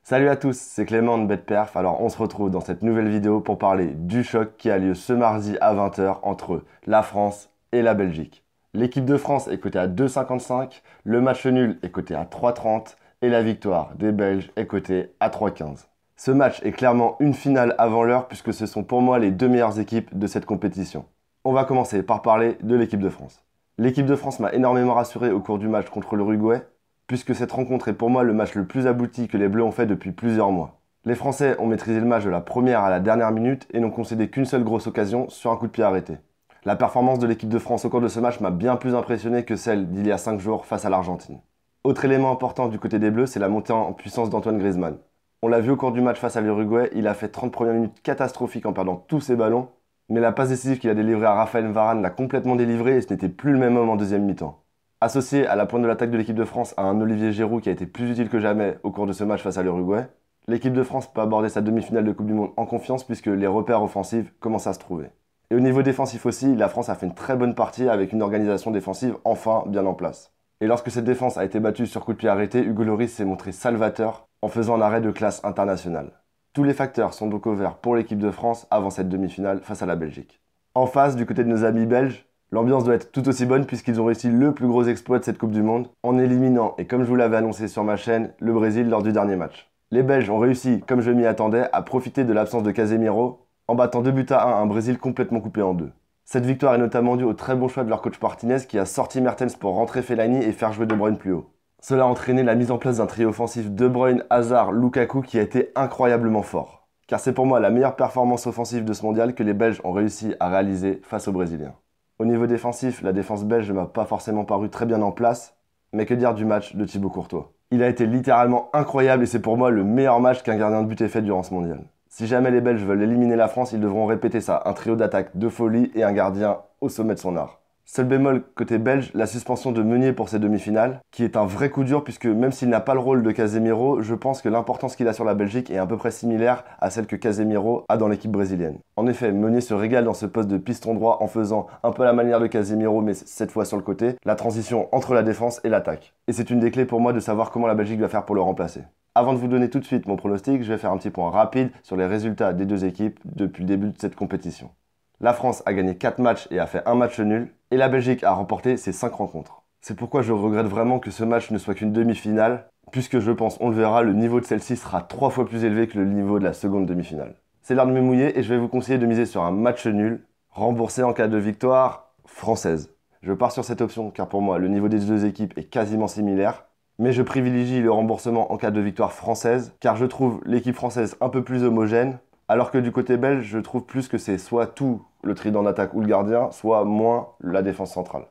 Salut à tous, c'est Clément de BetPerf. Alors on se retrouve dans cette nouvelle vidéo pour parler du choc qui a lieu ce mardi à 20 h entre la France et la Belgique. L'équipe de France est cotée à 2,55, le match nul est coté à 3,30 et la victoire des Belges est cotée à 3,15. Ce match est clairement une finale avant l'heure puisque ce sont pour moi les deux meilleures équipes de cette compétition. On va commencer par parler de l'équipe de France. L'équipe de France m'a énormément rassuré au cours du match contre l'Uruguay, puisque cette rencontre est pour moi le match le plus abouti que les Bleus ont fait depuis plusieurs mois. Les Français ont maîtrisé le match de la première à la dernière minute et n'ont concédé qu'une seule grosse occasion sur un coup de pied arrêté. La performance de l'équipe de France au cours de ce match m'a bien plus impressionné que celle d'il y a 5 jours face à l'Argentine. Autre élément important du côté des Bleus, c'est la montée en puissance d'Antoine Griezmann. On l'a vu au cours du match face à l'Uruguay, il a fait 30 premières minutes catastrophiques en perdant tous ses ballons, mais la passe décisive qu'il a délivrée à Raphaël Varane l'a complètement délivré et ce n'était plus le même homme en deuxième mi-temps. Associé à la pointe de l'attaque de l'équipe de France à un Olivier Giroud qui a été plus utile que jamais au cours de ce match face à l'Uruguay, l'équipe de France peut aborder sa demi-finale de Coupe du Monde en confiance puisque les repères offensifs commencent à se trouver. Et au niveau défensif aussi, la France a fait une très bonne partie avec une organisation défensive enfin bien en place. Et lorsque cette défense a été battue sur coup de pied arrêté, Hugo Lloris s'est montré salvateur en faisant un arrêt de classe internationale. Tous les facteurs sont donc au vert pour l'équipe de France avant cette demi-finale face à la Belgique. En face, du côté de nos amis belges, l'ambiance doit être tout aussi bonne puisqu'ils ont réussi le plus gros exploit de cette Coupe du Monde en éliminant, et comme je vous l'avais annoncé sur ma chaîne, le Brésil lors du dernier match. Les Belges ont réussi, comme je m'y attendais, à profiter de l'absence de Casemiro en battant 2-1 un Brésil complètement coupé en deux. Cette victoire est notamment due au très bon choix de leur coach Martinez qui a sorti Mertens pour rentrer Fellaini et faire jouer De Bruyne plus haut. Cela a entraîné la mise en place d'un trio offensif De Bruyne, Hazard, Lukaku qui a été incroyablement fort. Car c'est pour moi la meilleure performance offensive de ce mondial que les Belges ont réussi à réaliser face aux Brésiliens. Au niveau défensif, la défense belge ne m'a pas forcément paru très bien en place, mais que dire du match de Thibaut Courtois? Il a été littéralement incroyable et c'est pour moi le meilleur match qu'un gardien de but ait fait durant ce mondial. Si jamais les Belges veulent éliminer la France, ils devront répéter ça, un trio d'attaque de folie et un gardien au sommet de son art. Seul bémol côté belge, la suspension de Meunier pour ces demi-finales, qui est un vrai coup dur puisque même s'il n'a pas le rôle de Casemiro, je pense que l'importance qu'il a sur la Belgique est à peu près similaire à celle que Casemiro a dans l'équipe brésilienne. En effet, Meunier se régale dans ce poste de piston droit en faisant un peu la manière de Casemiro mais cette fois sur le côté, la transition entre la défense et l'attaque. Et c'est une des clés pour moi de savoir comment la Belgique va faire pour le remplacer. Avant de vous donner tout de suite mon pronostic, je vais faire un petit point rapide sur les résultats des deux équipes depuis le début de cette compétition. La France a gagné 4 matchs et a fait un match nul, et la Belgique a remporté ses 5 rencontres. C'est pourquoi je regrette vraiment que ce match ne soit qu'une demi-finale, puisque je pense, on le verra, le niveau de celle-ci sera 3 fois plus élevé que le niveau de la seconde demi-finale. C'est l'heure de me mouiller et je vais vous conseiller de miser sur un match nul, remboursé en cas de victoire française. Je pars sur cette option car pour moi le niveau des deux équipes est quasiment similaire, mais je privilégie le remboursement en cas de victoire française, car je trouve l'équipe française un peu plus homogène, alors que du côté belge, je trouve plus que c'est soit tout le trident d'attaque ou le gardien, soit moins la défense centrale.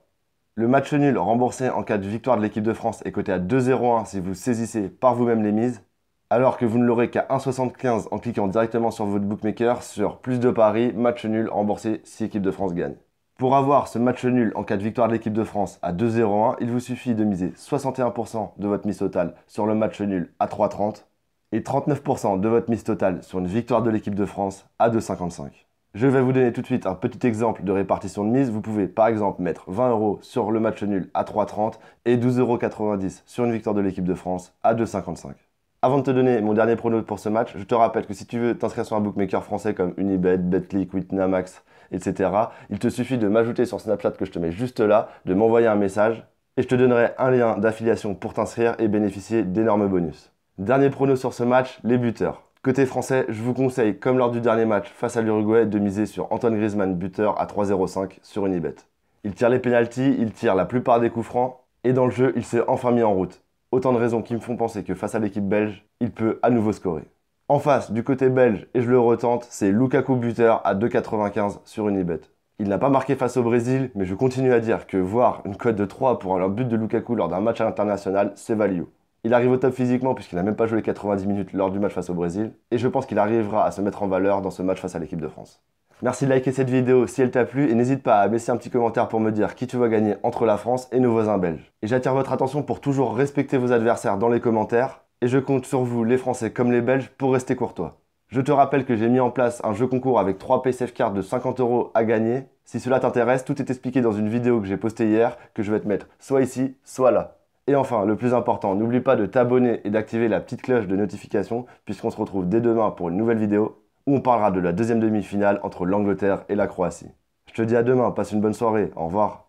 Le match nul remboursé en cas de victoire de l'équipe de France est coté à 2,01 si vous saisissez par vous-même les mises, alors que vous ne l'aurez qu'à 1,75 en cliquant directement sur votre bookmaker sur plus de paris, match nul remboursé si l'équipe de France gagne. Pour avoir ce match nul en cas de victoire de l'équipe de France à 2,01, il vous suffit de miser 61% de votre mise totale sur le match nul à 3,30 et 39% de votre mise totale sur une victoire de l'équipe de France à 2,55. Je vais vous donner tout de suite un petit exemple de répartition de mise. Vous pouvez par exemple mettre 20 € sur le match nul à 3,30 et 12,90 € sur une victoire de l'équipe de France à 2,55. Avant de te donner mon dernier prono pour ce match, je te rappelle que si tu veux t'inscrire sur un bookmaker français comme Unibet, Betclic, Winamax, etc., il te suffit de m'ajouter sur Snapchat que je te mets juste là, de m'envoyer un message et je te donnerai un lien d'affiliation pour t'inscrire et bénéficier d'énormes bonus. Dernier prono sur ce match, les buteurs. Côté français, je vous conseille, comme lors du dernier match face à l'Uruguay, de miser sur Antoine Griezmann, buteur à 3,05 sur Unibet. Il tire les pénaltys, il tire la plupart des coups francs, et dans le jeu, il s'est enfin mis en route. Autant de raisons qui me font penser que face à l'équipe belge, il peut à nouveau scorer. En face, du côté belge, et je le retente, c'est Lukaku buteur à 2,95 sur Unibet. Il n'a pas marqué face au Brésil, mais je continue à dire que voir une cote de 3 pour un but de Lukaku lors d'un match à l'international, c'est value. Il arrive au top physiquement puisqu'il n'a même pas joué les 90 minutes lors du match face au Brésil, et je pense qu'il arrivera à se mettre en valeur dans ce match face à l'équipe de France. Merci de liker cette vidéo si elle t'a plu et n'hésite pas à laisser un petit commentaire pour me dire qui tu vas gagner entre la France et nos voisins belges. Et j'attire votre attention pour toujours respecter vos adversaires dans les commentaires, et je compte sur vous, les Français comme les Belges, pour rester courtois. Je te rappelle que j'ai mis en place un jeu concours avec 3 PaySafe Cards de 50 € à gagner. Si cela t'intéresse, tout est expliqué dans une vidéo que j'ai postée hier, que je vais te mettre soit ici, soit là. Et enfin, le plus important, n'oublie pas de t'abonner et d'activer la petite cloche de notification puisqu'on se retrouve dès demain pour une nouvelle vidéo où on parlera de la deuxième demi-finale entre l'Angleterre et la Croatie. Je te dis à demain, passe une bonne soirée, au revoir.